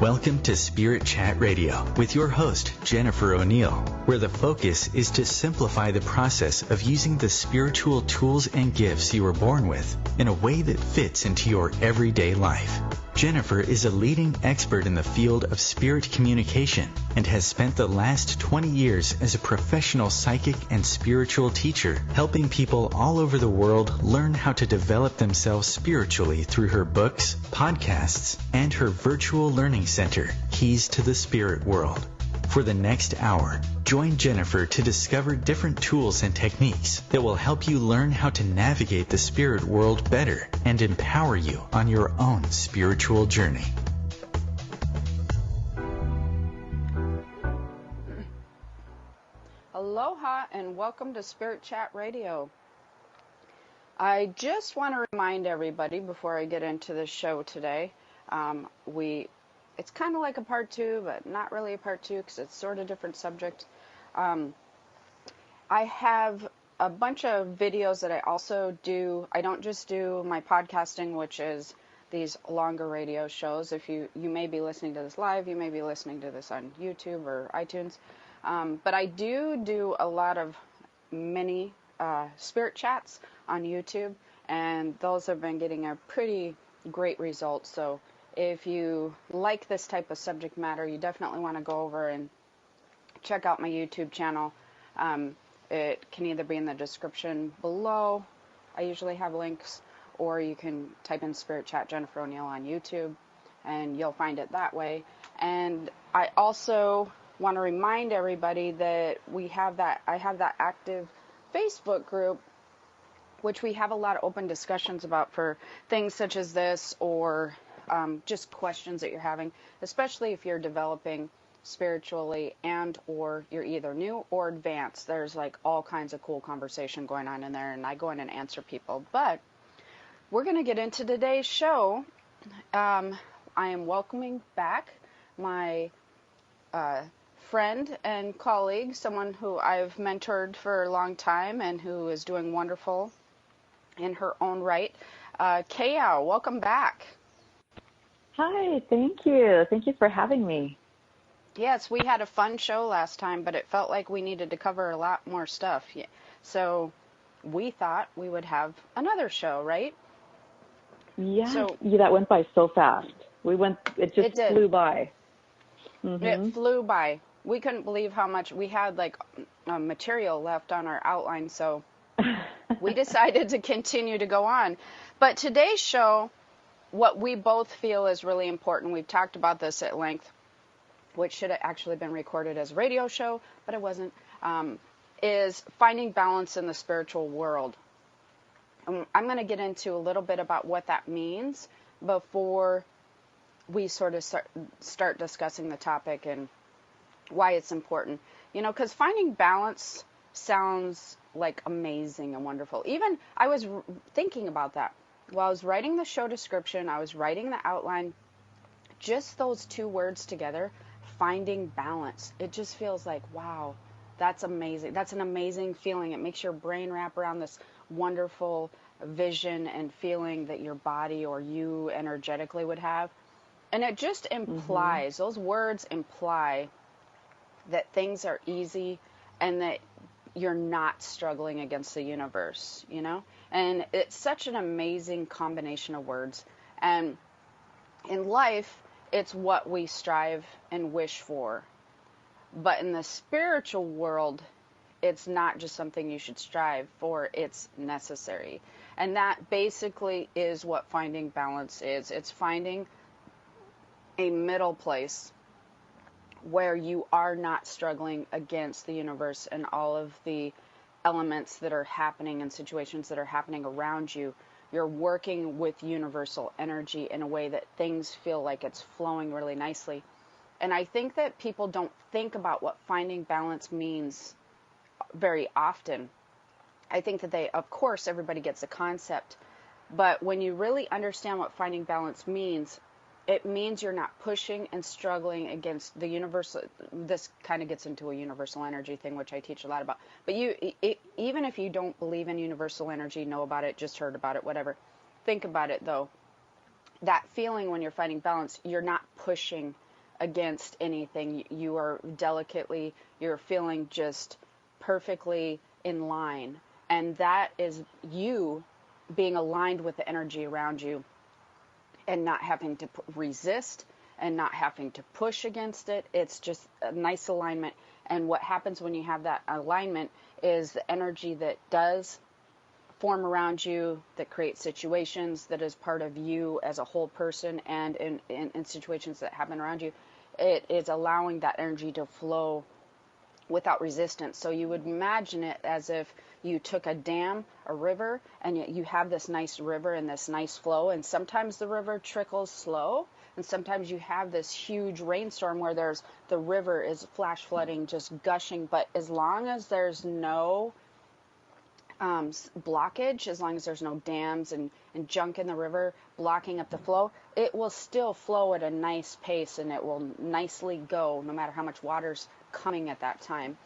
Welcome to Spirit Chat Radio with your host, Jennifer O'Neill, where the focus is to simplify the process of using the spiritual tools and gifts you were born with in a way that fits into your everyday life. Jennifer is a leading expert in the field of spirit communication and has spent the last 20 years as a professional psychic and spiritual teacher, helping people all over the world learn how to develop themselves spiritually through her books, podcasts, and her virtual learning center, Keys to the Spirit World. For the next hour, join Jennifer to discover different tools and techniques that will help you learn how to navigate the spirit world better and empower you on your own spiritual journey. Aloha and welcome to Spirit Chat Radio. I just want to remind everybody before I get into the show today, it's kind of like a part two, but not really a part two because it's sort of different subject. I have a bunch of videos that I also do. I don't just do my podcasting, which is these longer radio shows. If you may be listening to this live, you may be listening to this on YouTube or iTunes. But I do a lot of mini spirit chats on YouTube, and those have been getting a pretty great result. So if you like this type of subject matter, you definitely want to go over and check out my YouTube channel. It can either be in the description below. I usually have links, or you can type in Spirit Chat Jennifer O'Neill on YouTube, and you'll find it that way. And I also want to remind everybody that I have that active Facebook group, which we have a lot of open discussions about for things such as this, or just questions that you're having, especially if you're developing spiritually and or you're either new or advanced. There's like all kinds of cool conversation going on in there, and I go in and answer people. But we're going to get into today's show. I am welcoming back my friend and colleague, someone who I've mentored for a long time and who is doing wonderful in her own right. Keao, welcome back. Hi, thank you. Thank you for having me. Yes, we had a fun show last time, but it felt like we needed to cover a lot more stuff. So we thought we would have another show, right? Yeah, that went by so fast. It just flew by. Mm-hmm. It flew by. We couldn't believe how much we had, like, material left on our outline, so we decided to continue to go on. But today's show, what we both feel is really important, we've talked about this at length, which should have actually been recorded as a radio show, but it wasn't, is finding balance in the spiritual world. I'm going to get into a little bit about what that means before we sort of start discussing the topic and why it's important. You know, because finding balance sounds like amazing and wonderful. Even I was thinking about that. While I was writing the show description, I was writing the outline, just those two words together, finding balance. It just feels like, wow, that's amazing. That's an amazing feeling. It makes your brain wrap around this wonderful vision and feeling that your body or you energetically would have. And it just implies, those words imply that things are easy and that you're not struggling against the universe, you know? And it's such an amazing combination of words. And in life, it's what we strive and wish for. But in the spiritual world, it's not just something you should strive for, it's necessary. And that basically is what finding balance is. It's finding a middle place where you are not struggling against the universe and all of the elements that are happening and situations that are happening around you. You're working with universal energy in a way that things feel like it's flowing really nicely. And I think that people don't think about what finding balance means very often. I think that of course, everybody gets the concept, but when you really understand what finding balance means, it means you're not pushing and struggling against the universal. This kind of gets into a universal energy thing, which I teach a lot about. But even if you don't believe in universal energy, know about it, just heard about it, whatever, think about it though. That feeling when you're finding balance, you're not pushing against anything. You are delicately, you're feeling just perfectly in line. And that is you being aligned with the energy around you and not having to resist and not having to push against it. It's just a nice alignment. And what happens when you have that alignment is the energy that does form around you, that creates situations, that is part of you as a whole person, and in situations that happen around you, it is allowing that energy to flow without resistance. So you would imagine it as if you took a dam, a river, and you have this nice river and this nice flow, and sometimes the river trickles slow, and sometimes you have this huge rainstorm where the river is flash flooding, just gushing. But as long as there's no blockage, as long as there's no dams and junk in the river blocking up the flow, it will still flow at a nice pace, and it will nicely go no matter how much water's coming at that time.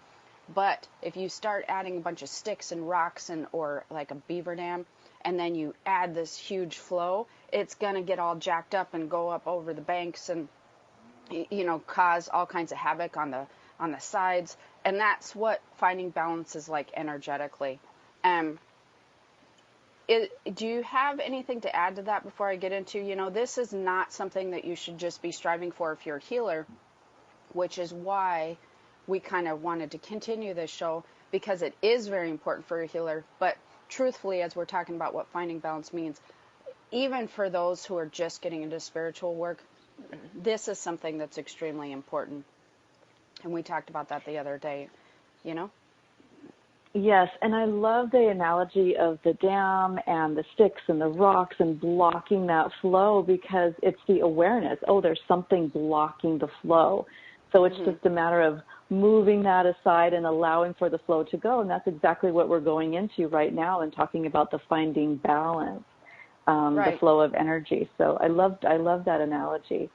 But if you start adding a bunch of sticks and rocks or like a beaver dam, and then you add this huge flow, it's going to get all jacked up and go up over the banks and cause all kinds of havoc on the sides. And that's what finding balance is like energetically. Do you have anything to add to that before I get into, this is not something that you should just be striving for if you're a healer, which is why we kind of wanted to continue this show, because it is very important for a healer. But truthfully, as we're talking about what finding balance means, even for those who are just getting into spiritual work, this is something that's extremely important. And we talked about that the other day, Yes, and I love the analogy of the dam and the sticks and the rocks and blocking that flow, because it's the awareness, there's something blocking the flow. So it's just a matter of moving that aside and allowing for the flow to go. And that's exactly what we're going into right now and talking about the finding balance, the flow of energy. So I love that analogy.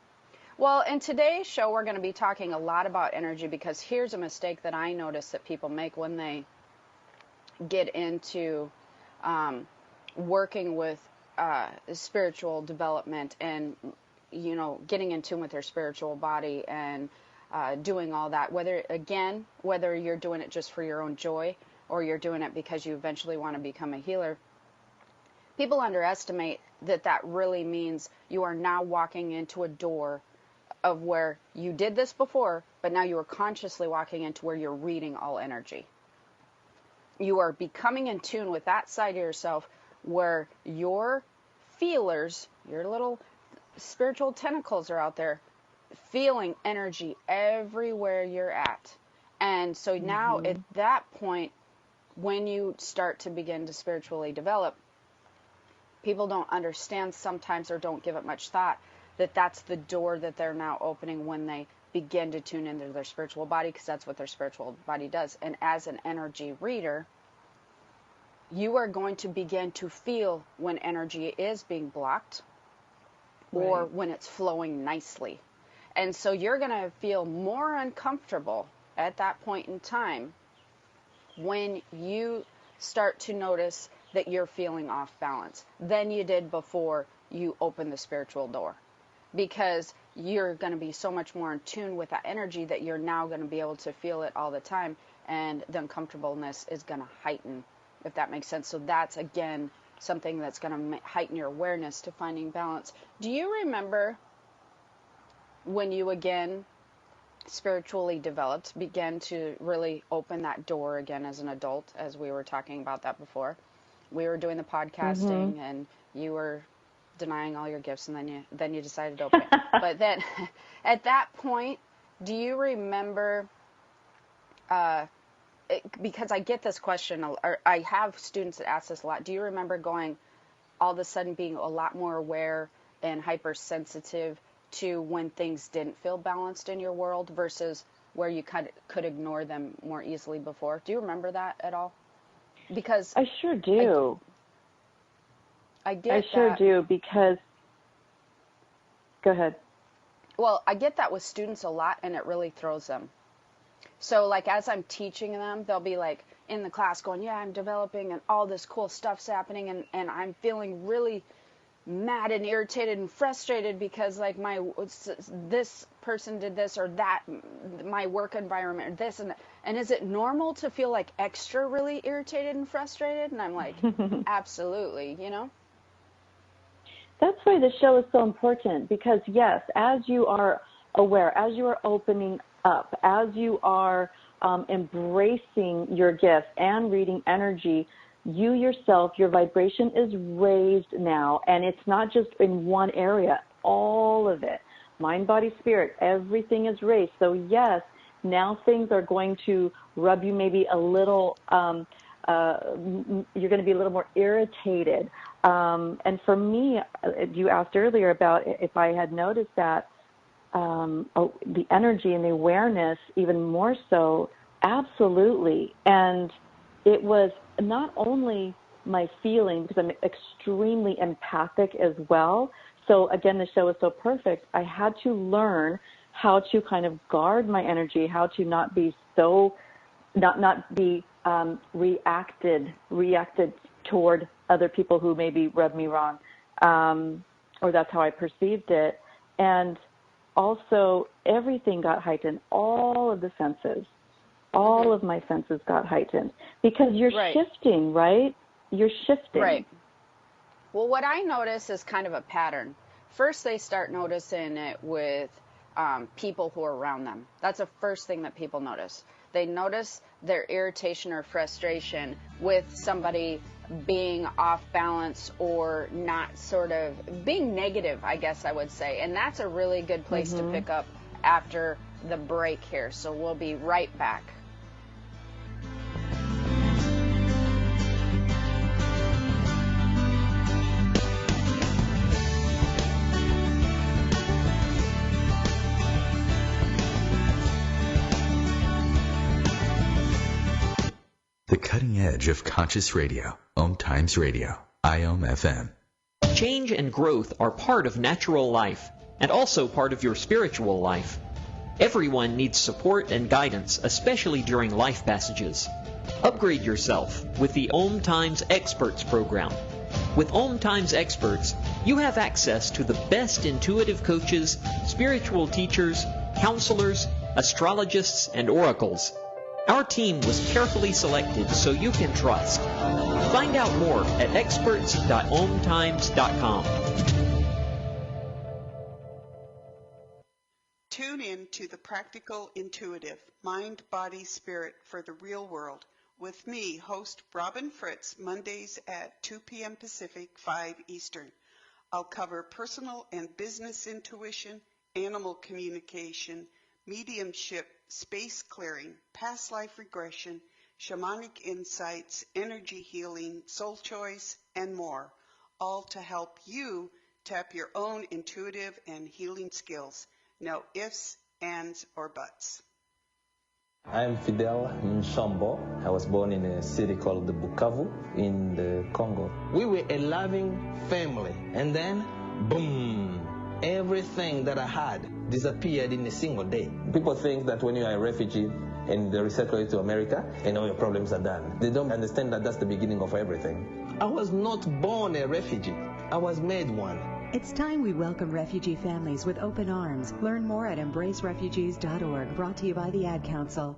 Well, in today's show, we're going to be talking a lot about energy, because here's a mistake that I notice that people make when they get into working with spiritual development and, getting in tune with their spiritual body and doing all that, whether you're doing it just for your own joy or you're doing it because you eventually want to become a healer. People underestimate that really means you are now walking into a door of where you did this before, but now you are consciously walking into where you're reading all energy. You are becoming in tune with that side of yourself where your feelers, your little spiritual tentacles are out there feeling energy everywhere you're at. And so now at that point, when you start to begin to spiritually develop, people don't understand sometimes, or don't give it much thought, that that's the door that they're now opening when they begin to tune into their spiritual body, because that's what their spiritual body does. And as an energy reader, you are going to begin to feel when energy is being blocked or when it's flowing nicely. And so you're going to feel more uncomfortable at that point in time when you start to notice that you're feeling off balance than you did before you opened the spiritual door. Because you're going to be so much more in tune with that energy that you're now going to be able to feel it all the time, and the uncomfortableness is going to heighten, if that makes sense. So that's, again, something that's going to heighten your awareness to finding balance. Do you remember when you, again, spiritually developed, began to really open that door again as an adult, as we were talking about that before? We were doing the podcasting, and you were denying all your gifts, and then you decided to open it. But then at that point, do you remember, because I get this question, or I have students that ask this a lot, do you remember going, all of a sudden being a lot more aware and hypersensitive to when things didn't feel balanced in your world versus where you could ignore them more easily before? Do you remember that at all? Because I sure do. I do, because, go ahead. Well, I get that with students a lot, and it really throws them. So, like, as I'm teaching them, they'll be, like, in the class going, yeah, I'm developing, and all this cool stuff's happening, and I'm feeling really mad and irritated and frustrated because like this person did this or that, my work environment or this and that. And is it normal to feel like extra really irritated and frustrated? And I'm like, absolutely, you know? That's why the show is so important, because yes, as you are aware, as you are opening up, as you are embracing your gifts and reading energy, you yourself, your vibration is raised now, and it's not just in one area, all of it, mind, body, spirit, everything is raised. So yes, now things are going to rub you maybe a little, you're going to be a little more irritated. And for me, you asked earlier about if I had noticed that, the energy and the awareness even more so, absolutely. And it was not only my feeling, because I'm extremely empathic as well. So again, the show is so perfect. I had to learn how to kind of guard my energy, how to not be so, not be reacted toward other people who maybe rubbed me wrong, or that's how I perceived it. And also, everything got heightened, all of the senses. All of my senses got heightened because you're shifting, right? You're shifting. Right. Well, what I notice is kind of a pattern. First, they start noticing it with people who are around them. That's the first thing that people notice. They notice their irritation or frustration with somebody being off balance or not, sort of being negative, I guess I would say. And that's a really good place to pick up after the break here. So we'll be right back. The cutting edge of conscious radio, OMTimes Radio, IOM FM. Change and growth are part of natural life and also part of your spiritual life. Everyone needs support and guidance, especially during life passages. Upgrade yourself with the OMTimes Experts program. With OMTimes Experts, you have access to the best intuitive coaches, spiritual teachers, counselors, astrologists, and oracles. Our team was carefully selected so you can trust. Find out more at experts.omtimes.com. Tune in to the Practical Intuitive, Mind, Body, Spirit for the Real World with me, host Robin Fritz, Mondays at 2 p.m. Pacific, 5 Eastern. I'll cover personal and business intuition, animal communication, mediumship, space clearing, past life regression, shamanic insights, energy healing, soul choice, and more, all to help you tap your own intuitive and healing skills. No ifs, ands, or buts. I'm Fidel Mshombo. I was born in a city called Bukavu in the Congo. We were a loving family, and then, boom, everything that I had disappeared in a single day. People think that when you are a refugee and they resettle you to America, and all your problems are done. They don't understand that that's the beginning of everything. I was not born a refugee. I was made one. It's time we welcome refugee families with open arms. Learn more at embracerefugees.org, brought to you by the Ad Council.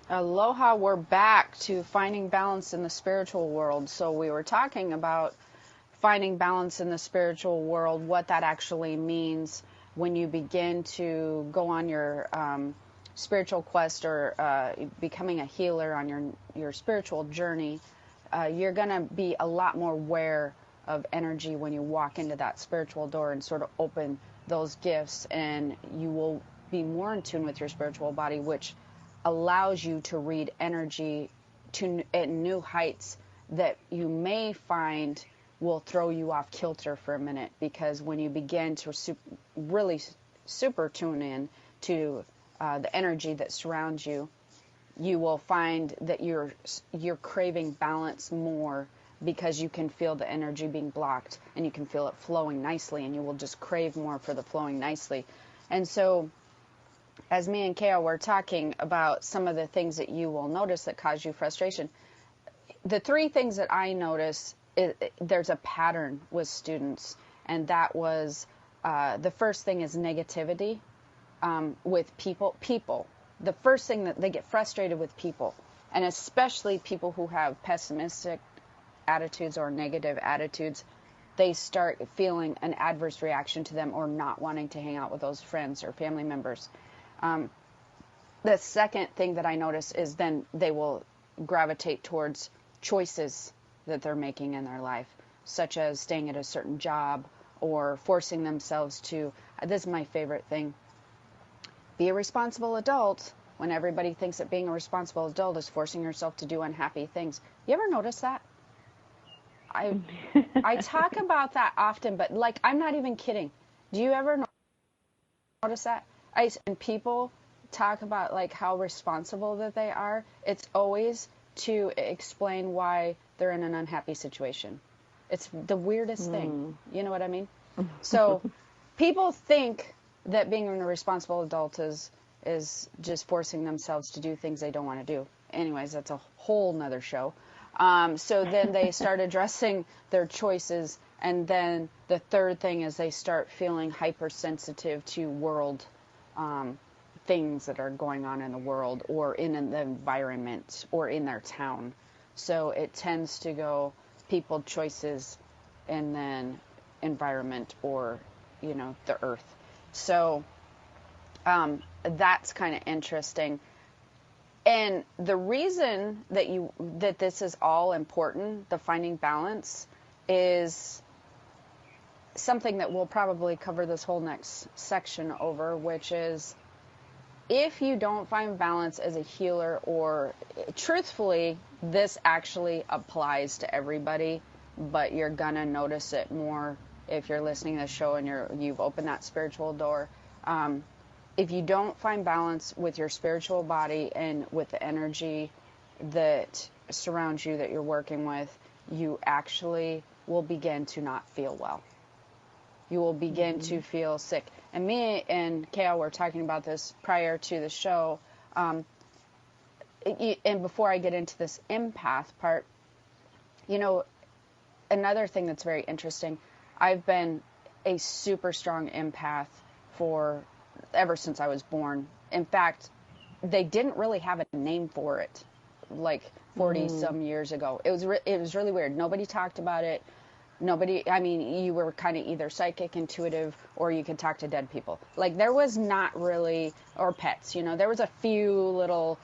Aloha, we're back to finding balance in the spiritual world. So we were talking about finding balance in the spiritual world, what that actually means when you begin to go on your spiritual quest or becoming a healer on your spiritual journey. You're going to be a lot more aware of energy when you walk into that spiritual door and sort of open those gifts, and you will be more in tune with your spiritual body, which allows you to read energy at new heights that you may find will throw you off kilter for a minute, because when you begin to really super tune in to the energy that surrounds you, you will find that you're craving balance more, because you can feel the energy being blocked and you can feel it flowing nicely, and you will just crave more for the flowing nicely. And so as me and Keao were talking about some of the things that you will notice that cause you frustration, the three things that I notice, there's a pattern with students, and that was the first thing is negativity with people. The first thing that they get frustrated with people, and especially people who have pessimistic attitudes or negative attitudes, they start feeling an adverse reaction to them or not wanting to hang out with those friends or family members. The second thing that I notice is then they will gravitate towards choices that they're making in their life, such as staying at a certain job or forcing themselves to, this is my favorite thing, be a responsible adult when everybody thinks that being a responsible adult is forcing yourself to do unhappy things. You ever notice that? I talk about that often, but like, I'm not even kidding. Do you ever notice that? And people talk about like how responsible that they are. It's always to explain why they're in an unhappy situation. It's the weirdest thing. You know what I mean? So people think that being a responsible adult is just forcing themselves to do things they don't want to do. Anyways, that's a whole nother show. So then they start addressing their choices, and then the third thing is they start feeling hypersensitive to world things that are going on in the world or in the environment or in their town. So it tends to go people, choices, and then environment or, you know, the earth. So that's kind of interesting. And the reason that this is all important, the finding balance, is something that we'll probably cover this whole next section over, which is if you don't find balance as a healer, or truthfully, this actually applies to everybody, but you're gonna notice it more if you're listening to the show and you've opened that spiritual door. If you don't find balance with your spiritual body and with the energy that surrounds you, that you're working with, you actually will begin to not feel well. You will begin to feel sick. And me and Keao were talking about this prior to the show. And before I get into this empath part, you know, another thing that's very interesting, I've been a super strong empath ever since I was born. In fact, they didn't really have a name for it like 40 some years ago. It was really weird. Nobody talked about it. You were kind of either psychic, intuitive, or you could talk to dead people. Like, there was not really, or pets, you know, there was a few little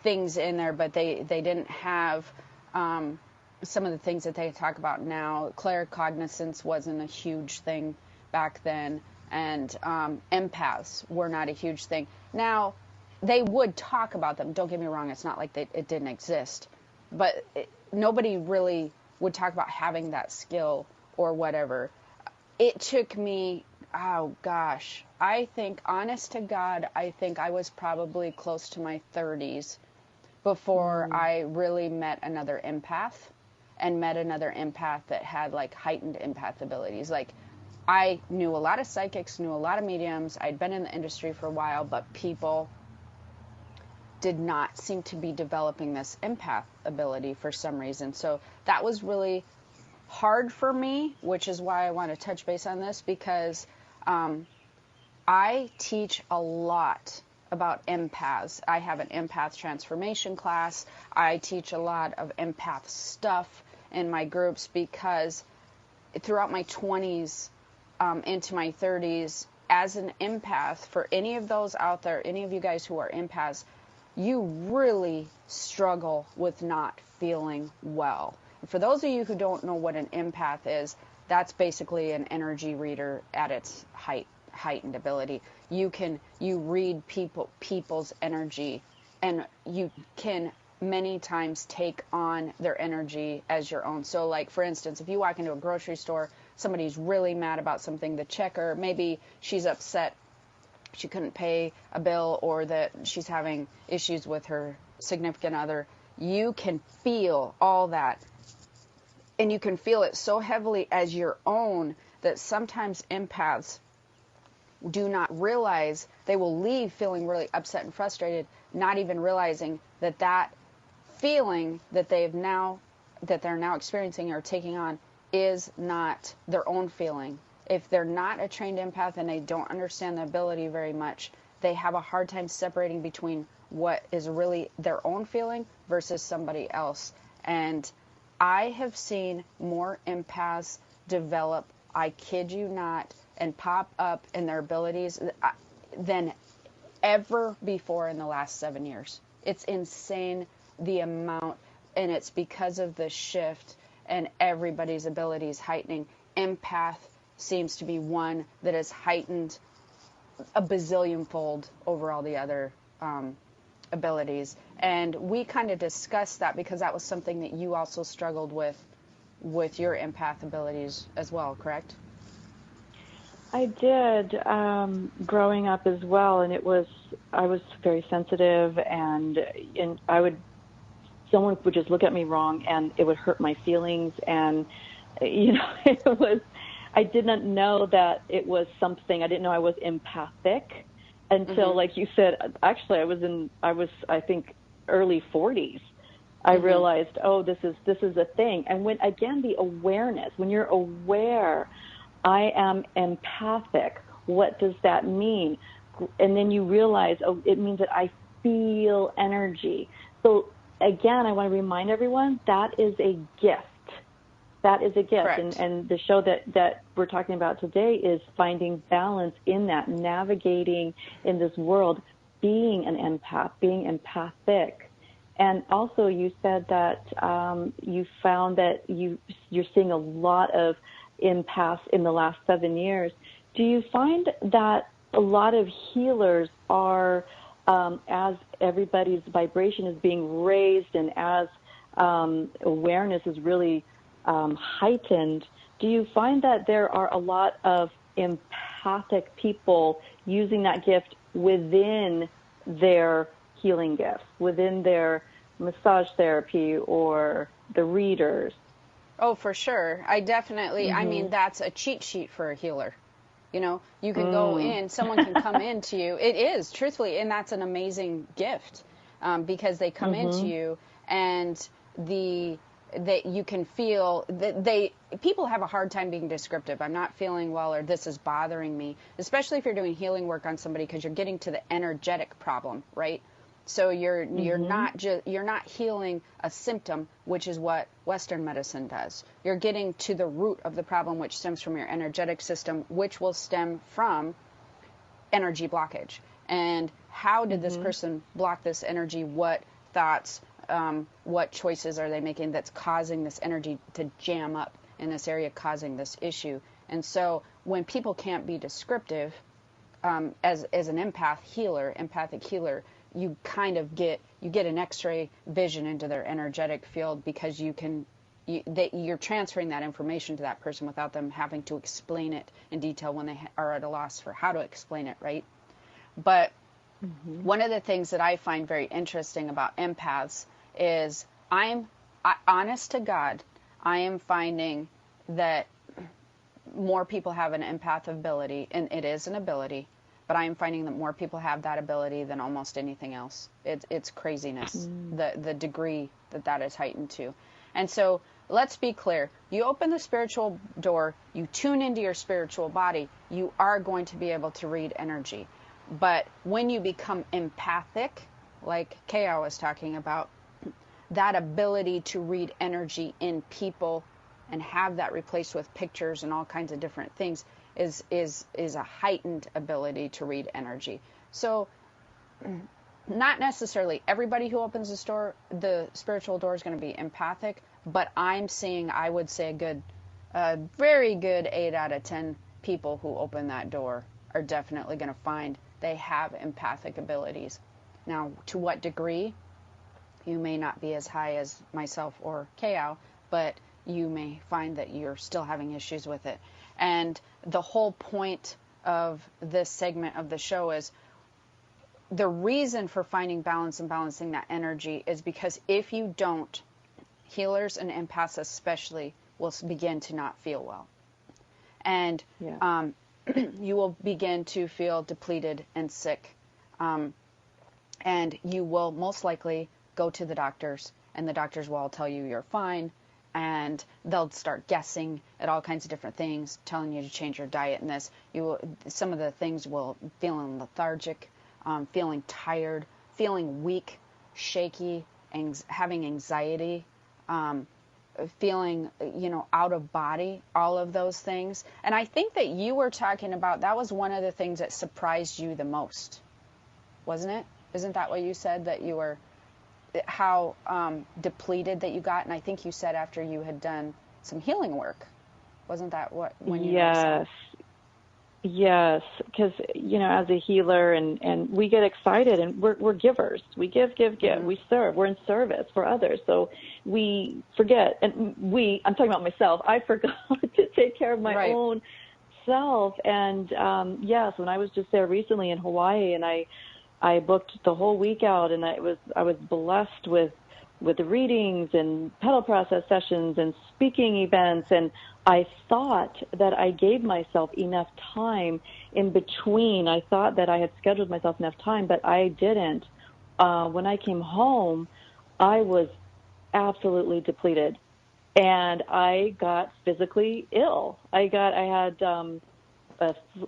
things in there, but they didn't have some of the things that they talk about now. Claircognizance wasn't a huge thing back then, and empaths were not a huge thing. Now, they would talk about them. Don't get me wrong. It's not like it didn't exist, but nobody really would talk about having that skill or whatever. It took me, oh gosh, I think, honest to God, I think I was probably close to my 30s before I really met another empath, and met another empath that had like heightened empath abilities. Like, I knew a lot of psychics, knew a lot of mediums. I'd been in the industry for a while, but people did not seem to be developing this empath ability for some reason. So that was really hard for me, which is why I want to touch base on this, because I teach a lot about empaths. I have an empath transformation class. I teach a lot of empath stuff in my groups, because throughout my 20s into my 30s, as an empath, for any of those out there, any of you guys who are empaths, you really struggle with not feeling well. And for those of you who don't know what an empath is, that's basically an energy reader at its heightened ability. You read people's energy, and you can many times take on their energy as your own. So like, for instance, if you walk into a grocery store, somebody's really mad about something, the checker, maybe she's upset she couldn't pay a bill, or that she's having issues with her significant other. You can feel all that, and you can feel it so heavily as your own that sometimes empaths do not realize, they will leave feeling really upset and frustrated, not even realizing that that feeling that they're now experiencing or taking on is not their own feeling. If they're not a trained empath and they don't understand the ability very much, they have a hard time separating between what is really their own feeling versus somebody else. And I have seen more empaths develop, I kid you not, and pop up in their abilities than ever before in the last 7 years. It's insane the amount, and it's because of the shift and everybody's abilities heightening. Empath seems to be one that is heightened a bazillion fold over all the other abilities. And we kind of discussed that because that was something that you also struggled with your empath abilities as well, correct? I did, growing up as well, and I was very sensitive, and someone would just look at me wrong, and it would hurt my feelings, and I didn't know that it was something. I didn't know I was empathic until, like you said, actually I was I think early 40s. I realized, oh, this is a thing. And when, again, the awareness, when you're aware, I am empathic, what does that mean? And then you realize, oh, it means that I feel energy. So again, I want to remind everyone that is a gift. That is a gift. And the show that we're talking about today is finding balance in that, navigating in this world, being an empath, being empathic. And also you said that you found that you're seeing a lot of empaths in the last 7 years. Do you find that a lot of healers are, as everybody's vibration is being raised and as awareness is really heightened, do you find that there are a lot of empathic people using that gift within their healing gifts, within their massage therapy or the readers? Oh, for sure. I definitely, I mean, that's a cheat sheet for a healer. You can go in, someone can come into you. It is, truthfully, and that's an amazing gift because they come into you and that you can feel that people have a hard time being descriptive. I'm not feeling well, or this is bothering me, especially if you're doing healing work on somebody, because you're getting to the energetic problem, right? So you're not healing a symptom, which is what Western medicine does. You're getting to the root of the problem, which stems from your energetic system, which will stem from energy blockage. And how did this person block this energy? What thoughts, what choices are they making that's causing this energy to jam up in this area, causing this issue? And so when people can't be descriptive, as an empathic healer, you kind of get an X-ray vision into their energetic field, because you're transferring that information to that person without them having to explain it in detail when they are at a loss for how to explain it, right? But one of the things that I find very interesting about empaths is honest to God, I am finding that more people have an empath ability, and it is an ability, but I am finding that more people have that ability than almost anything else. It's craziness, the degree that is heightened to. And so let's be clear. You open the spiritual door, you tune into your spiritual body, you are going to be able to read energy. But when you become empathic, like Keao was talking about, that ability to read energy in people and have that replaced with pictures and all kinds of different things is a heightened ability to read energy. So not necessarily everybody who opens the spiritual door is going to be empathic, but I'm seeing, I would say, a very good 8 out of 10 people who open that door are definitely going to find they have empathic abilities. Now, to what degree? You may not be as high as myself or Keao, but you may find that you're still having issues with it. And the whole point of this segment of the show is the reason for finding balance and balancing that energy is because if you don't, healers and empaths especially will begin to not feel well. And you will begin to feel depleted and sick. And you will most likely go to the doctors, and the doctors will all tell you you're fine, and they'll start guessing at all kinds of different things, telling you to change your diet and this. Some of the things will feeling lethargic, feeling tired, feeling weak, shaky, having anxiety, feeling, out of body, all of those things. And I think that you were talking about, that was one of the things that surprised you the most, wasn't it? Isn't that what you said, that you were, how depleted that you got? And I think you said after you had done some healing work. Wasn't that when you noticed? Yes, because, as a healer, and we get excited, and we're givers. We give. Mm-hmm. We serve. We're in service for others. So we forget, and I'm talking about myself, I forgot to take care of my own self. And, yes, when I was just there recently in Hawaii, and I booked the whole week out, and I was blessed with the readings and Petal Process sessions and speaking events, and I thought that I gave myself enough time in between. I thought that I had scheduled myself enough time, but I didn't. When I came home, I was absolutely depleted, and I got physically ill. I had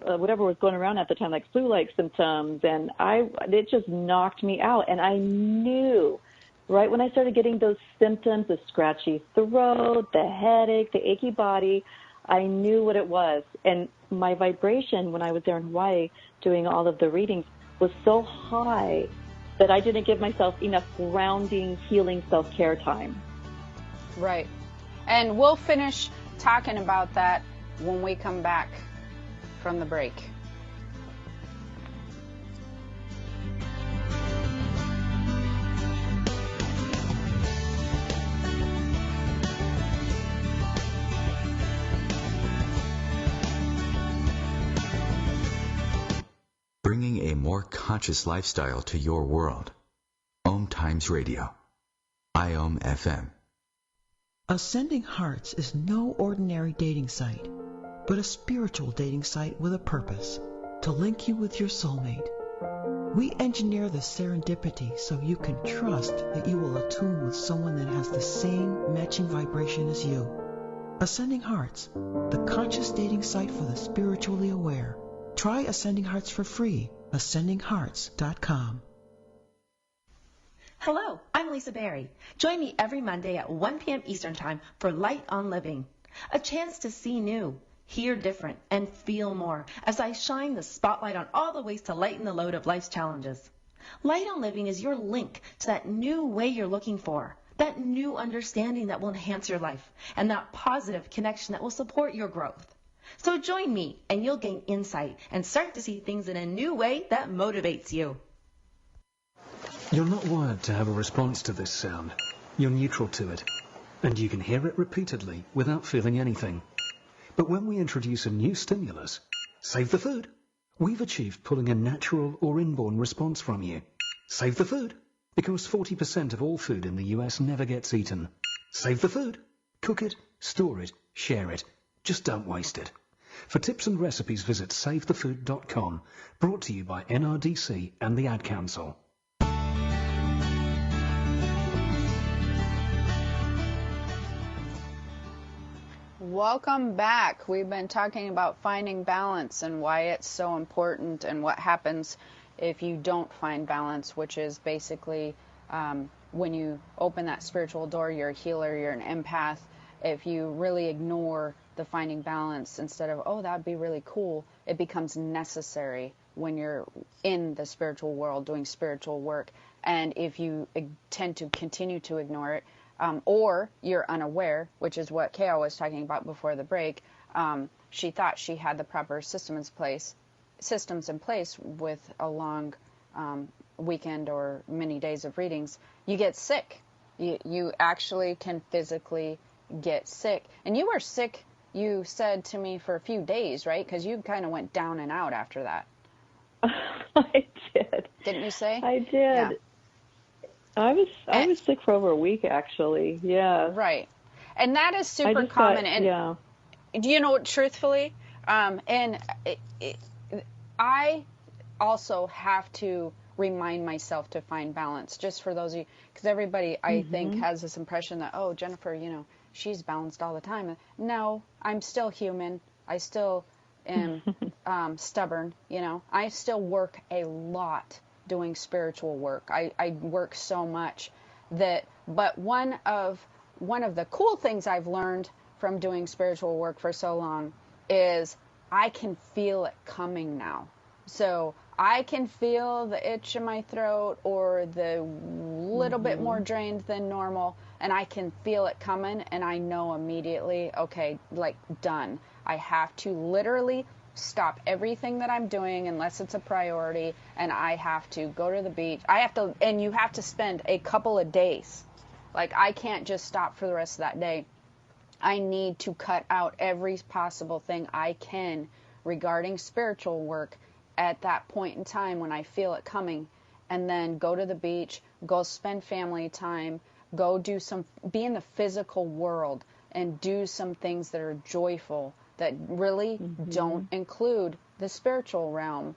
whatever was going around at the time, like flu-like symptoms, and it just knocked me out. And I knew right when I started getting those symptoms, the scratchy throat, the headache, the achy body, I knew what it was. And my vibration when I was there in Hawaii doing all of the readings was so high that I didn't give myself enough grounding, healing, self-care time. Right. And we'll finish talking about that when we come back from the break. Bringing a more conscious lifestyle to your world. OMTimes Radio. IOM FM. Ascending Hearts is no ordinary dating site, but a spiritual dating site with a purpose, to link you with your soulmate. We engineer the serendipity so you can trust that you will attune with someone that has the same matching vibration as you. Ascending Hearts, the conscious dating site for the spiritually aware. Try Ascending Hearts for free. AscendingHearts.com. Hello, I'm Lisa Berry. Join me every Monday at 1 p.m. Eastern Time for Light on Living. A chance to see new, hear different, and feel more as I shine the spotlight on all the ways to lighten the load of life's challenges. Light on Living is your link to that new way you're looking for, that new understanding that will enhance your life, and that positive connection that will support your growth. So join me and you'll gain insight and start to see things in a new way that motivates you. You're not wired to have a response to this sound. You're neutral to it, and you can hear it repeatedly without feeling anything. But when we introduce a new stimulus, save the food, we've achieved pulling a natural or inborn response from you. Save the food, because 40% of all food in the US never gets eaten. Save the food. Cook it, store it, share it. Just don't waste it. For tips and recipes, visit savethefood.com. Brought to you by NRDC and the Ad Council. Welcome back. We've been talking about finding balance and why it's so important and what happens if you don't find balance, which is basically when you open that spiritual door, you're a healer, you're an empath. If you really ignore the finding balance instead of, oh, that'd be really cool, it becomes necessary when you're in the spiritual world doing spiritual work. And if you tend to continue to ignore it, or you're unaware, which is what Keao was talking about before the break, she thought she had the proper systems in place with a long weekend or many days of readings. You get sick. You actually can physically get sick. And you were sick, you said to me, for a few days, right? Because you kind of went down and out after that. I did. Didn't you say? I did. Yeah. I was sick for over a week, actually. Yeah. Right. And that is super common. Do you know, truthfully, And I also have to remind myself to find balance, just for those of you, because everybody, I think, has this impression that, oh, Jennifer, she's balanced all the time. No, I'm still human. I still am stubborn, I still work a lot doing spiritual work. I work so much but one of the cool things I've learned from doing spiritual work for so long is I can feel it coming now. So I can feel the itch in my throat or the little bit more drained than normal, and I can feel it coming, and I know immediately, okay, like, done. I have to literally stop everything that I'm doing unless it's a priority, and I have to go to the beach. And you have to spend a couple of days. Like, I can't just stop for the rest of that day. I need to cut out every possible thing I can regarding spiritual work at that point in time when I feel it coming, and then go to the beach, go spend family time, go be in the physical world and do some things that are joyful, that really don't include the spiritual realm.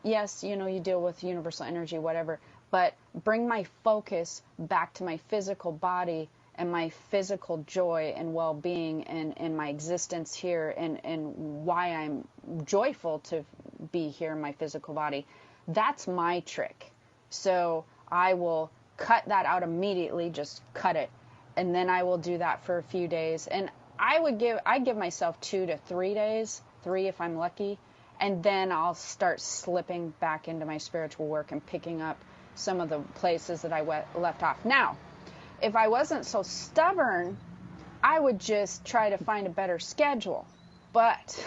Yes, you deal with universal energy, whatever, but bring my focus back to my physical body and my physical joy and well-being and my existence here and why I'm joyful to be here in my physical body. That's my trick. So I will cut that out immediately, just cut it. And then I will do that for a few days. And I give myself 2 to 3 days, 3 if I'm lucky, and then I'll start slipping back into my spiritual work and picking up some of the places that I left off. Now, if I wasn't so stubborn, I would just try to find a better schedule. But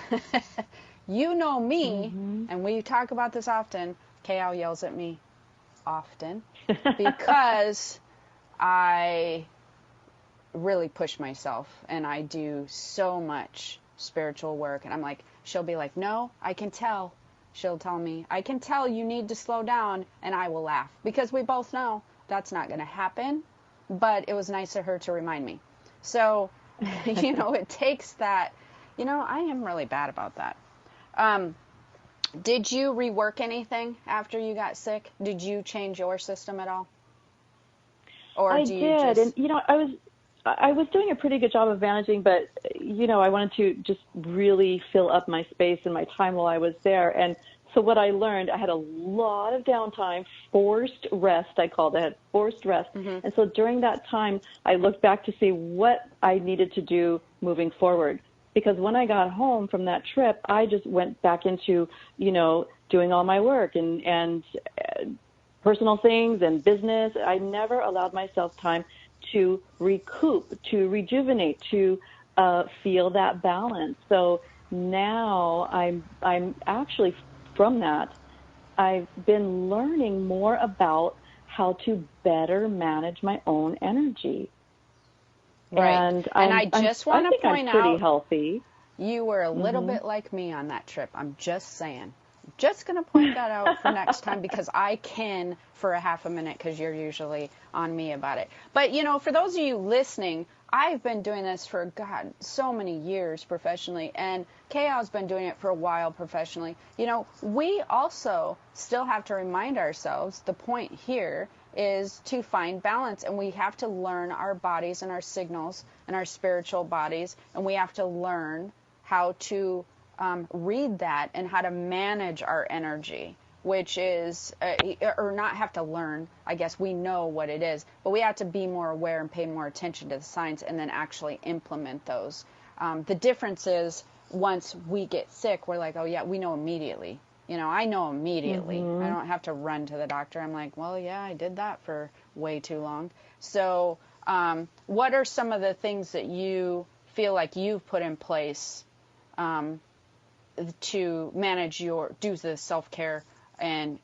you know me, and we talk about this often. Keao yells at me often because I really push myself and I do so much spiritual work. And I'm like, she'll be like, no, I can tell. She'll tell me, I can tell you need to slow down. And I will laugh because we both know that's not going to happen. But it was nice of her to remind me. So, it takes that. I am really bad about that. Did you rework anything after you got sick? Did you change your system at all? Or I did. And, I was doing a pretty good job of managing, but, I wanted to just really fill up my space and my time while I was there. And so what I learned, I had a lot of downtime, forced rest, I called it, forced rest. And so during that time, I looked back to see what I needed to do moving forward. Because when I got home from that trip, I just went back into, doing all my work and personal things and business. I never allowed myself time to recoup, to rejuvenate, to feel that balance. So now I'm actually, from that, I've been learning more about how to better manage my own energy. Right. And I just want to point out, pretty healthy. You were a little bit like me on that trip. I'm just saying. Just going to point that out for next time because I can for a half a minute because you're usually on me about it. But, for those of you listening, I've been doing this for, so many years professionally, and Keao's been doing it for a while professionally. We also still have to remind ourselves, the point here is to find balance, and we have to learn our bodies and our signals and our spiritual bodies, and we have to learn how to read that and how to manage our energy, which is, or not have to learn, I guess we know what it is, but we have to be more aware and pay more attention to the signs and then actually implement those. The difference is once we get sick, we're like, oh yeah, we know immediately. I know immediately. I don't have to run to the doctor. I'm like, well, yeah, I did that for way too long. So what are some of the things that you feel like you've put in place to manage do the self-care and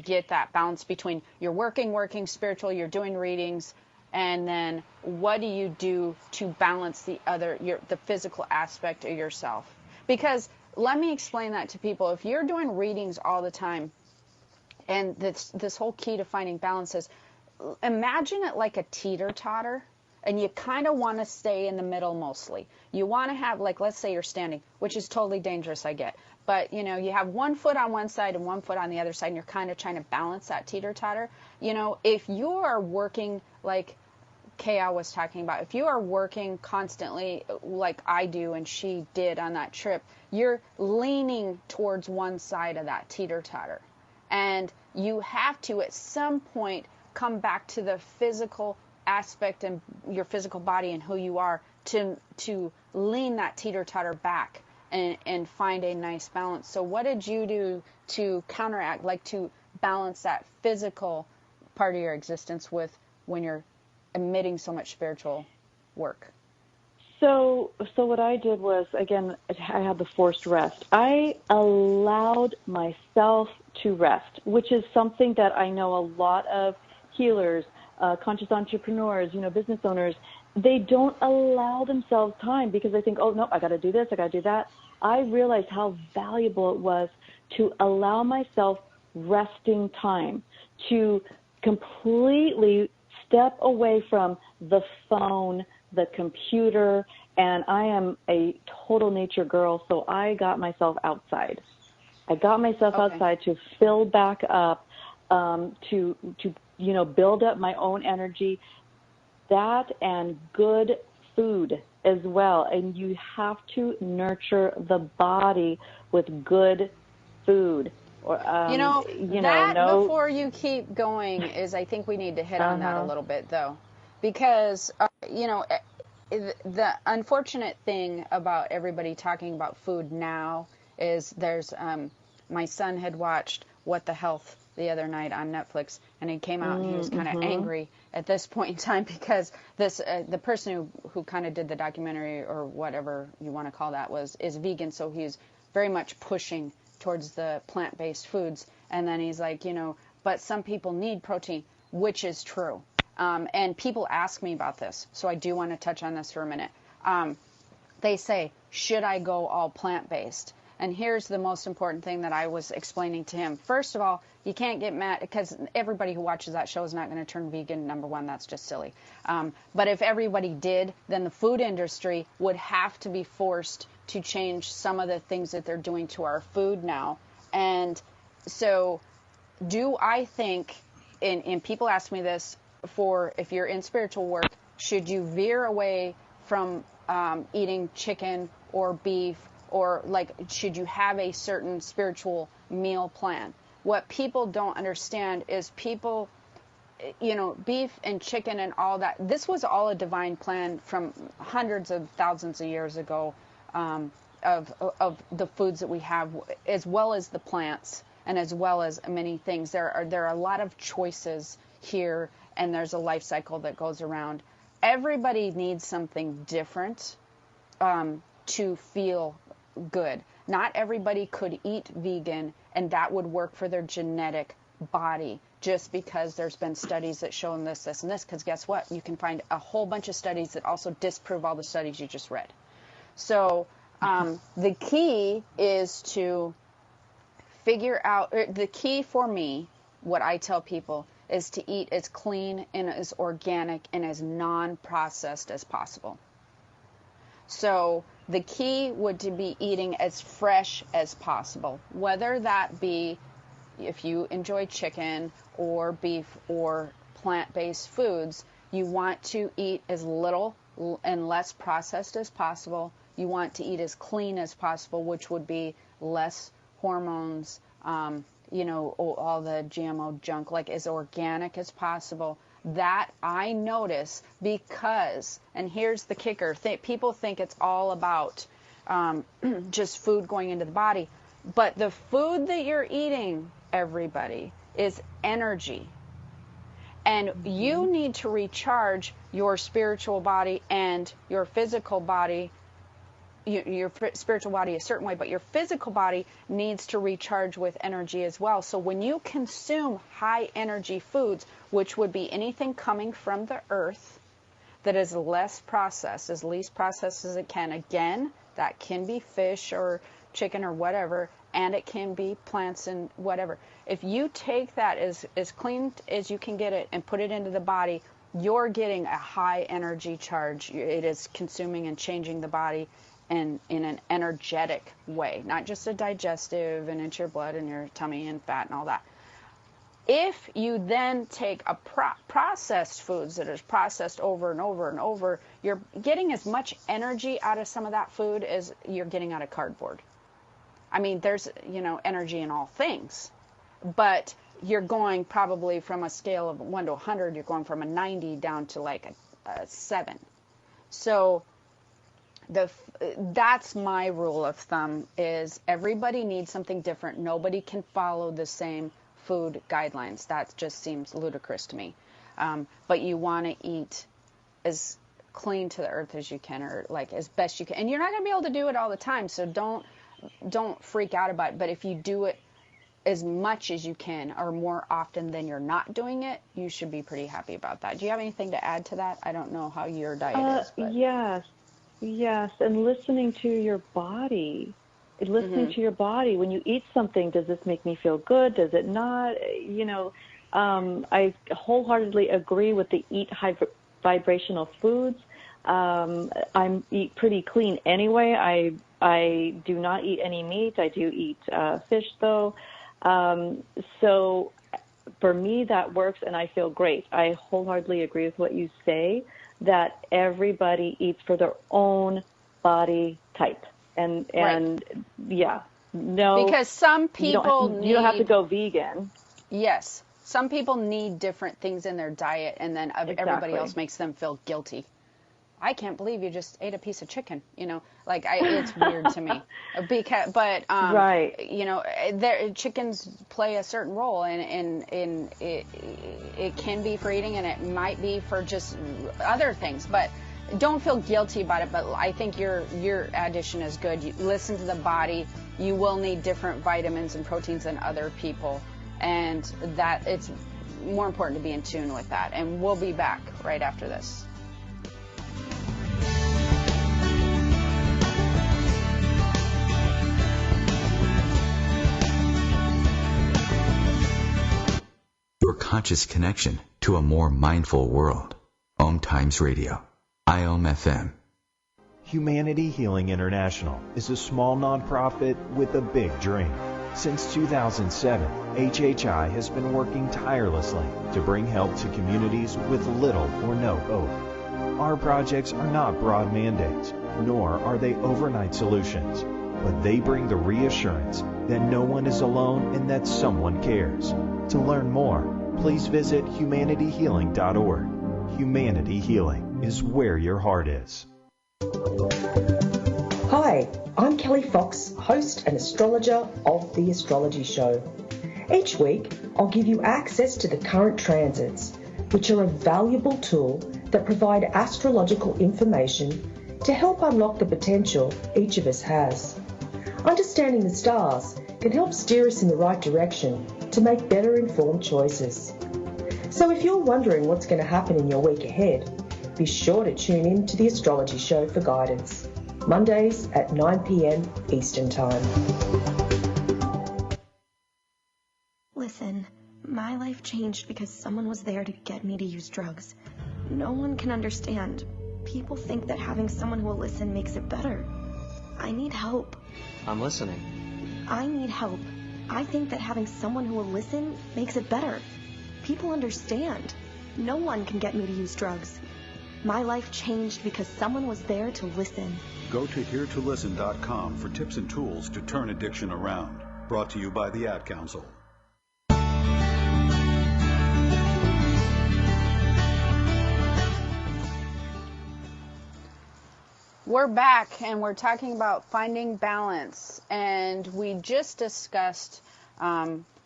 get that balance between you're working spiritual, you're doing readings, and then what do you do to balance the physical aspect of yourself? Because let me explain that to people. If you're doing readings all the time, and this whole key to finding balance is, imagine it like a teeter-totter, and you kind of want to stay in the middle mostly. You want to have, like, let's say you're standing, which is totally dangerous, I get. But, you know, you have one foot on one side and one foot on the other side, and you're kind of trying to balance that teeter-totter. You know, if you are working, like Keao was talking about, if you are working constantly like I do and she did on that trip, you're leaning towards one side of that teeter-totter. And you have to, at some point, come back to the physical aspect and your physical body and who you are to lean that teeter-totter back and find a nice balance. So what did you do to counteract, like to balance that physical part of your existence with when you're emitting so much spiritual work? So what I did was, again, I had the forced rest. I allowed myself to rest, which is something that I know a lot of healers, conscious entrepreneurs, you know, business owners, they don't allow themselves time because they think, oh, no, I got to do this, I got to do that. I realized how valuable it was to allow myself resting time, to completely step away from the phone, the computer, and I am a total nature girl, so I got myself outside. I got myself outside to fill back up, to you know, build up my own energy. That and good food as well. And you have to nurture the body with good food. Or, before you keep going is, I think we need to hit on that a little bit, though, because, you know, the unfortunate thing about everybody talking about food now is there's, my son had watched What the Health the other night on Netflix, and he came out and he was kind of angry at this point in time because this the person who kind of did the documentary, or whatever you want to call that, is vegan, so he's very much pushing towards the plant-based foods. And then he's like, you know, but some people need protein, which is true. And people ask me about this, so I do want to touch on this for a minute. They say, should I go all plant-based? And here's the most important thing that I was explaining to him. First of all, you can't get mad, because everybody who watches that show is not going to turn vegan. Number one, that's just silly. But if everybody did, then the food industry would have to be forced to change some of the things that they're doing to our food now. And so do I think, and people ask me this, for if you're in spiritual work, should you veer away from eating chicken or beef, or like, should you have a certain spiritual meal plan? What people don't understand is people, you know, beef and chicken and all that, this was all a divine plan from hundreds of thousands of years ago, of the foods that we have, as well as the plants, and as well as many things. There are a lot of choices here, and there's a life cycle that goes around. Everybody needs something different to feel good. Not everybody could eat vegan and that would work for their genetic body, just because there's been studies that show this, and this, because guess what? You can find a whole bunch of studies that also disprove all the studies you just read. So the key is to figure out, the key for me, what I tell people, is to eat as clean and as organic and as non-processed as possible. So the key would to be eating as fresh as possible, whether that be if you enjoy chicken or beef or plant-based foods. You want to eat as little and less processed as possible. You want to eat as clean as possible, which would be less hormones, you know, all the GMO junk, like as organic as possible. That I notice because, and here's the kicker, people think it's all about just food going into the body, but the food that you're eating, everybody, is energy. And you need to recharge your spiritual body and your physical body. Your spiritual body a certain way, but your physical body needs to recharge with energy as well. So when you consume high energy foods, which would be anything coming from the earth that is less processed, as least processed as it can, again, that can be fish or chicken or whatever, and it can be plants and whatever. If you take that as clean as you can get it and put it into the body, you're getting a high energy charge. It is consuming and changing the body in an energetic way, not just a digestive and into your blood and your tummy and fat and all that. If you then take a processed foods that is processed over and over and over, you're getting as much energy out of some of that food as you're getting out of cardboard. I mean, there's, energy in all things, but you're going probably from a scale of 1 to 100, you're going from a 90 down to like a 7. So that's my rule of thumb, is everybody needs something different. Nobody can follow the same food guidelines. That just seems ludicrous to me. But you want to eat as clean to the earth as you can, or like as best you can. And you're not going to be able to do it all the time, so don't freak out about it. But if you do it as much as you can, or more often than you're not doing it, you should be pretty happy about that. Do you have anything to add to that? I don't know how your diet is. But. Yes, and listening to your body. To your body. When you eat something, does this make me feel good? Does it not? I wholeheartedly agree with the eat vibrational foods. I eat pretty clean anyway. I do not eat any meat. I do eat fish, though. So for me, that works, and I feel great. I wholeheartedly agree with what you say, that everybody eats for their own body type. And because some people you don't have to go vegan. Yes, some people need different things in their diet, and then everybody else makes them feel guilty. I can't believe you just ate a piece of chicken. It's weird to me. Chickens play a certain role, and it can be for eating, and it might be for just other things, but. Don't feel guilty about it, but I think your addition is good. You listen to the body. You will need different vitamins and proteins than other people, and that it's more important to be in tune with that. And we'll be back right after this. Your conscious connection to a more mindful world. OMTimes Radio. IOM FM. Humanity Healing International is a small nonprofit with a big dream. Since 2007, HHI has been working tirelessly to bring help to communities with little or no hope. Our projects are not broad mandates, nor are they overnight solutions, but they bring the reassurance that no one is alone and that someone cares. To learn more, please visit humanityhealing.org. Humanity Healing is where your heart is. Hi, I'm Kelly Fox, host and astrologer of The Astrology Show. Each week, I'll give you access to the current transits, which are a valuable tool that provide astrological information to help unlock the potential each of us has. Understanding the stars can help steer us in the right direction to make better informed choices. So if you're wondering what's going to happen in your week ahead, be sure to tune in to The Astrology Show for guidance, Mondays at 9 p.m. Eastern Time. Listen, my life changed because someone was there to get me to use drugs. No one can understand. People think that having someone who will listen makes it better. I need help. I'm listening. I need help. I think that having someone who will listen makes it better. People understand. No one can get me to use drugs. My life changed because someone was there to listen. Go to heretolisten.com for tips and tools to turn addiction around. Brought to you by the Ad Council. We're back, and we're talking about finding balance. And we just discussed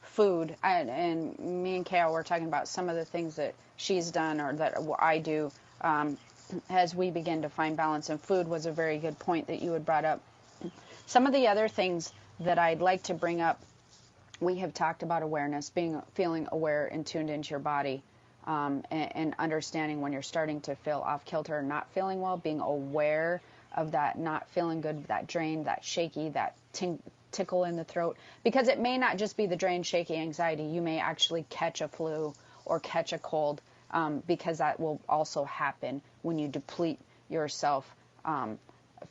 food, and me and Keao were talking about some of the things that she's done or that I do as we begin to find balance. And food was a very good point that you had brought up. Some of the other things that I'd like to bring up, we have talked about awareness, feeling aware and tuned into your body, and understanding when you're starting to feel off kilter, not feeling well, being aware of that not feeling good, that drain, that shaky, that tickle in the throat, because it may not just be the drain, shaky, anxiety. You may actually catch a flu or catch a cold because that will also happen when you deplete yourself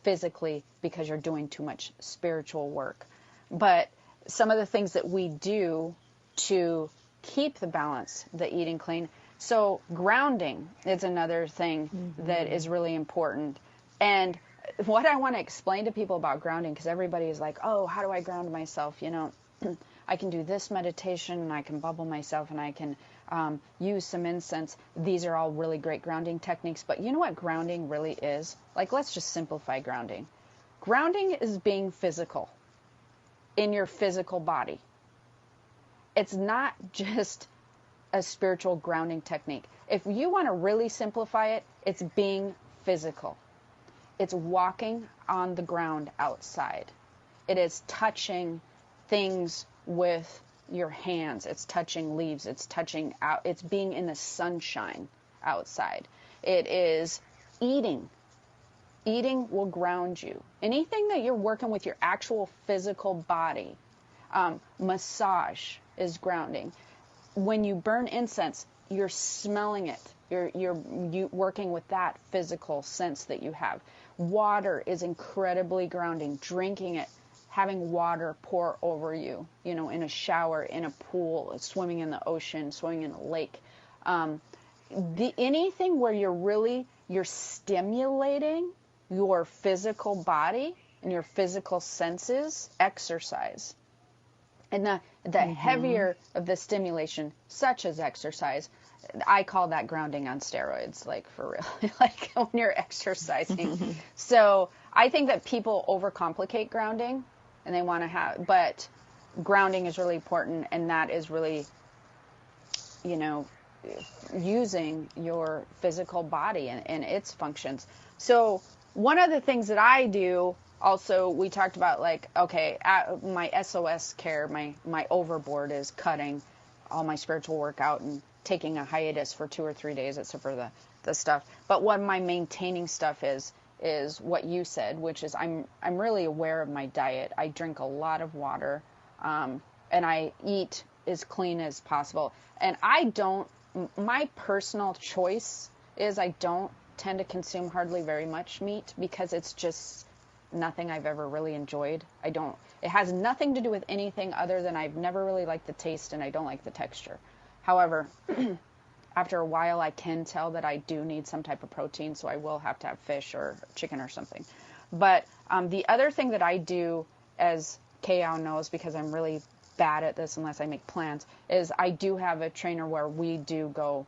physically because you're doing too much spiritual work. But some of the things that we do to keep the balance, the eating clean. So grounding is another thing that is really important. And what I want to explain to people about grounding, because everybody is like, oh, how do I ground myself? You know, I can do this meditation and I can bubble myself and I can use some incense. These are all really great grounding techniques. But you know what grounding really is? Like, let's just simplify grounding. Grounding is being physical in your physical body. It's not just a spiritual grounding technique. If you want to really simplify it, it's being physical. It's walking on the ground outside. It is touching things with your hands. It's touching leaves. It's touching out. It's being in the sunshine outside. It is eating. Eating will ground you. Anything that you're working with your actual physical body. Massage is grounding. When you burn incense, you're smelling it. You're working with that physical sense that you have. Water is incredibly grounding. Drinking it, having water pour over you, you know, in a shower, in a pool, swimming in the ocean, swimming in a lake. Anything where you're stimulating your physical body and your physical senses, exercise. And the heavier of the stimulation, such as exercise, I call that grounding on steroids, like for real, like when you're exercising. So I think that people overcomplicate grounding and they want to but grounding is really important, and that is really, you know, using your physical body and its functions. So one of the things that I do, also, we talked about, like, okay, my SOS care, my overboard is cutting all my spiritual work out and taking a hiatus for 2 or 3 days, except for the stuff. But what my maintaining stuff is what you said, which is I'm really aware of my diet. I drink a lot of water, and I eat as clean as possible. And my personal choice is I don't tend to consume hardly very much meat because it's just nothing I've ever really enjoyed. It has nothing to do with anything other than I've never really liked the taste and I don't like the texture. However, after a while I can tell that I do need some type of protein, so I will have to have fish or chicken or something. But the other thing that I do, as Keao knows, because I'm really bad at this unless I make plans, is I do have a trainer where we do go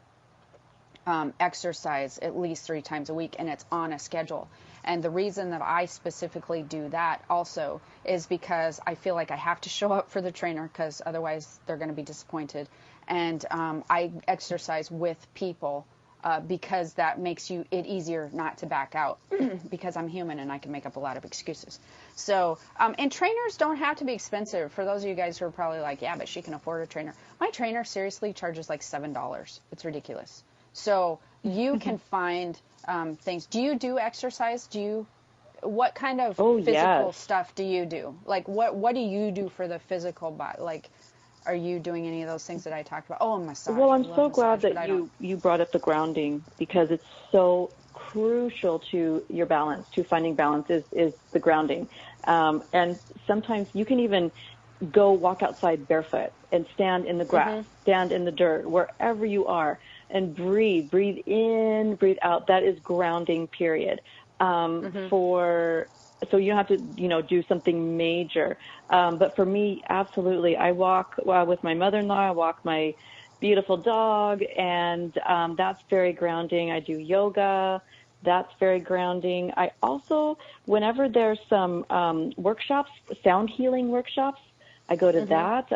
exercise at least 3 times a week, and it's on a schedule. And the reason that I specifically do that also is because I feel like I have to show up for the trainer, because otherwise they're going to be disappointed. And I exercise with people because that makes it easier not to back out because I'm human and I can make up a lot of excuses. So, and trainers don't have to be expensive. For those of you guys who are probably like, yeah, but she can afford a trainer. My trainer seriously charges like $7. It's ridiculous. So you can find things. Do you do exercise? What kind of physical stuff do you do? Like, what do you do for the physical body? Like, are you doing any of those things that I talked about? Oh, massage. Well, I'm so glad that you brought up the grounding, because it's so crucial to your balance, to finding balance is the grounding. And sometimes you can even go walk outside barefoot and stand in the grass, stand in the dirt, wherever you are, and breathe in, breathe out. That is grounding, period. So you don't have to, do something major. But for me, absolutely. I walk with my mother-in-law. I walk my beautiful dog, and that's very grounding. I do yoga. That's very grounding. I also, whenever there's some workshops, sound healing workshops, I go to that.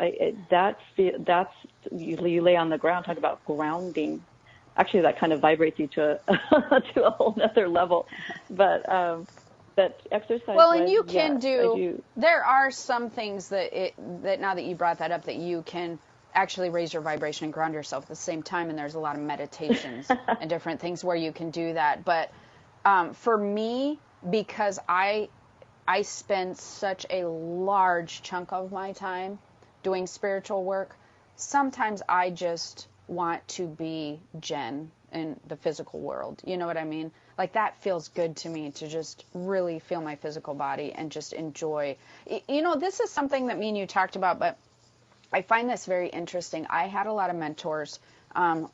That's usually you lay on the ground, talk about grounding. Actually, that kind of vibrates you to a whole nother level. But exercise. Well, and you can do. There are some things that now that you brought that up, that you can actually raise your vibration and ground yourself at the same time. And there's a lot of meditations and different things where you can do that. But for me, because I spend such a large chunk of my time doing spiritual work, sometimes I just want to be Jen in the physical world. You know what I mean? Like, that feels good to me, to just really feel my physical body and just enjoy. You know, this is something that me and you talked about, but I find this very interesting. I had a lot of mentors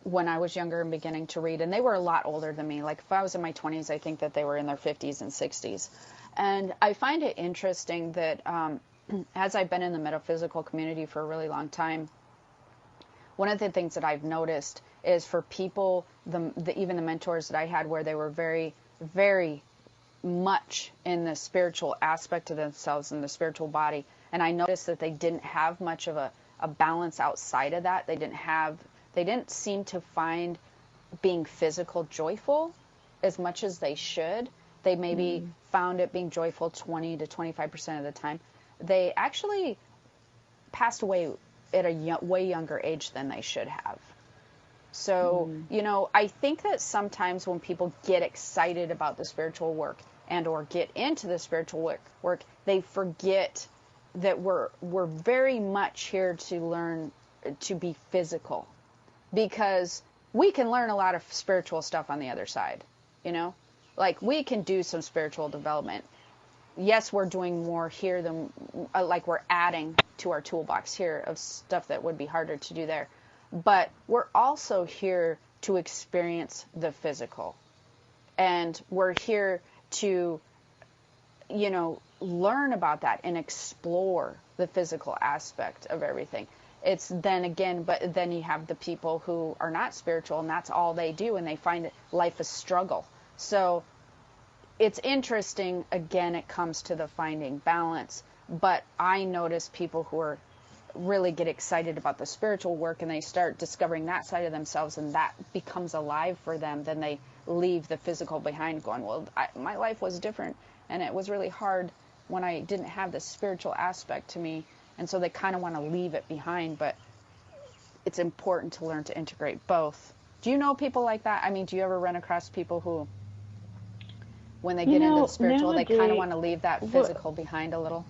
when I was younger and beginning to read, and they were a lot older than me. Like, if I was in my 20s, I think that they were in their 50s and 60s. And I find it interesting that as I've been in the metaphysical community for a really long time, one of the things that I've noticed is for people, even the mentors that I had, where they were very, very much in the spiritual aspect of themselves and the spiritual body, and I noticed that they didn't have much of a balance outside of that. They didn't seem to find being physical joyful as much as they should. They maybe found it being joyful 20 to 25% of the time. They actually passed away at a way younger age than they should have. So, you know, I think that sometimes when people get excited about the spiritual work and or get into the spiritual work, they forget that we're very much here to learn to be physical, because we can learn a lot of spiritual stuff on the other side, you know? Like, we can do some spiritual development. Yes, we're doing more here than, like, we're adding to our toolbox here of stuff that would be harder to do there. But we're also here to experience the physical. And we're here to, you know, learn about that and explore the physical aspect of everything. It's then again, but then you have the people who are not spiritual and that's all they do, and they find life a struggle. So it's interesting, again, it comes to the finding balance, but I notice people who are really get excited about the spiritual work and they start discovering that side of themselves, and that becomes alive for them, then they leave the physical behind, going, well, my life was different and it was really hard when I didn't have the spiritual aspect to me, and so they kind of want to leave it behind. But it's important to learn to integrate both. Do you know people like that? I mean, do you ever run across people who, when they get into the spiritual, they kind of want to leave that physical behind a little?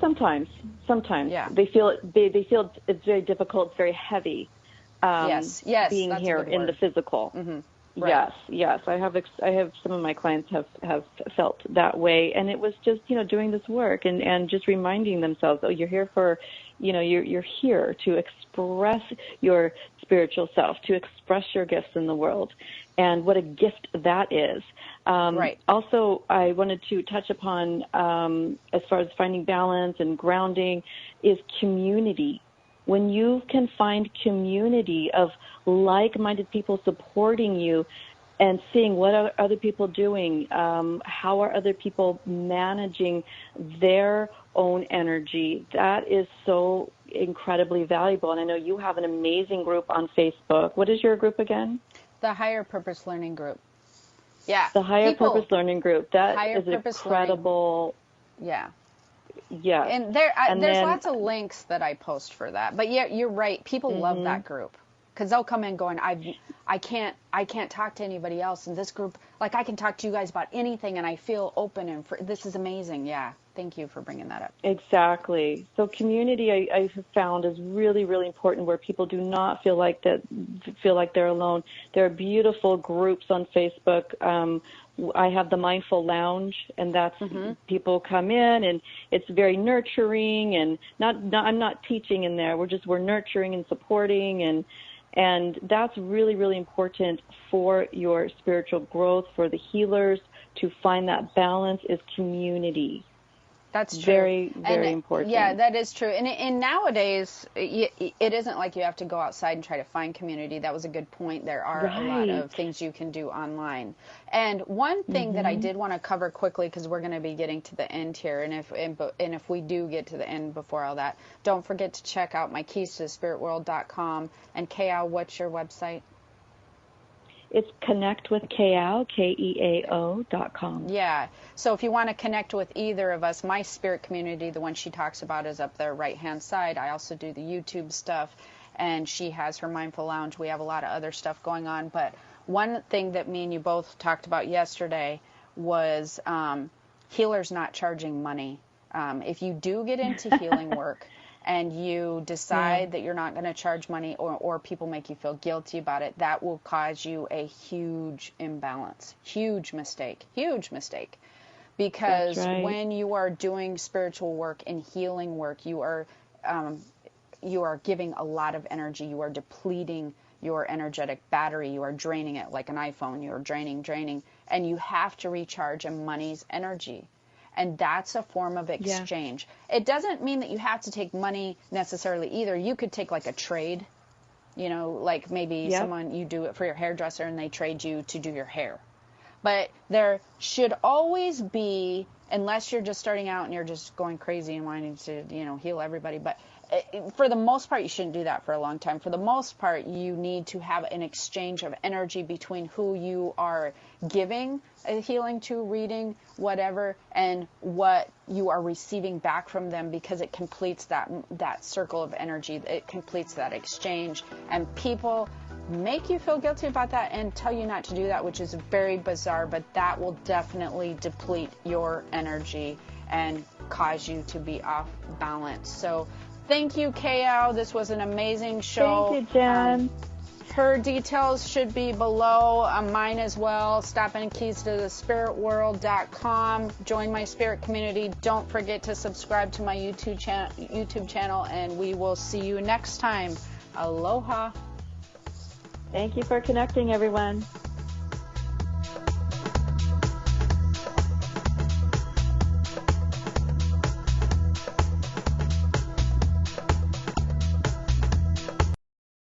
Sometimes. Yeah. They feel it's very difficult. It's very heavy. Yes, being here in the physical. Mm-hmm. Right. Yes. I have some of my clients have felt that way, and it was just, you know, doing this work and just reminding themselves, oh, you're here for, you know, you're here to express your spiritual self, to express your gifts in the world, and what a gift that is. Right. Also, I wanted to touch upon, as far as finding balance and grounding, is community. When you can find community of like-minded people supporting you and seeing what are other people doing, how are other people managing their own energy, that is so incredibly valuable. And I know you have an amazing group on Facebook. What is your group again? The Higher Purpose Learning Group. Yeah. The Higher Purpose Learning Group. That is incredible. Yeah. Yeah. And there's lots of links that I post for that. But yeah, you're right. People love that group, because they'll come in going, I can't talk to anybody else in this group. Like, I can talk to you guys about anything, and I feel open, and this is amazing. Yeah. Thank you for bringing that up. Exactly. So community, I have found, is really, really important, where people do not feel like they're alone. There are beautiful groups on Facebook. I have the Mindful Lounge, and that's people come in, and it's very nurturing, and I'm not teaching in there. We're nurturing and supporting, and that's really, really important for your spiritual growth, for the healers to find that balance, is community. That's true. Very, very important. Yeah, that is true. And nowadays, it isn't like you have to go outside and try to find community. That was a good point. There are a lot of things you can do online. And one thing that I did want to cover quickly, because we're going to be getting to the end here, and if we do get to the end before all that, don't forget to check out my keys to spiritworld.com. And Keao, what's your website? It's Connect with Keao, KEAO.com. Yeah. So if you want to connect with either of us, my spirit community, the one she talks about, is up there right-hand side. I also do the YouTube stuff, and she has her Mindful Lounge. We have a lot of other stuff going on. But one thing that me and you both talked about yesterday was healers not charging money. If you do get into healing work, and you decide that you're not going to charge money, or people make you feel guilty about it, that will cause you a huge imbalance. Huge mistake. Because when you are doing spiritual work and healing work, you are giving a lot of energy. You are depleting your energetic battery. You are draining it like an iPhone. You are draining, and you have to recharge in money's energy. And that's a form of exchange. It doesn't mean that you have to take money necessarily either. You could take like a trade, like maybe someone, you do it for your hairdresser and they trade you to do your hair. But there should always be, unless you're just starting out and you're just going crazy and wanting to, heal everybody. But for the most part, you shouldn't do that for a long time. For the most part, you need to have an exchange of energy between who you are giving a healing to, reading, whatever, and what you are receiving back from them, because it completes that circle of energy. It completes that exchange. And people make you feel guilty about that and tell you not to do that, which is very bizarre, but that will definitely deplete your energy and cause you to be off balance. So thank you, Keao. This was an amazing show. Thank you, Jen. Her details should be below, mine as well. Stop in keys to the spiritworld.com. Join my spirit community. Don't forget to subscribe to my YouTube channel, and we will see you next time. Aloha. Thank you for connecting, everyone.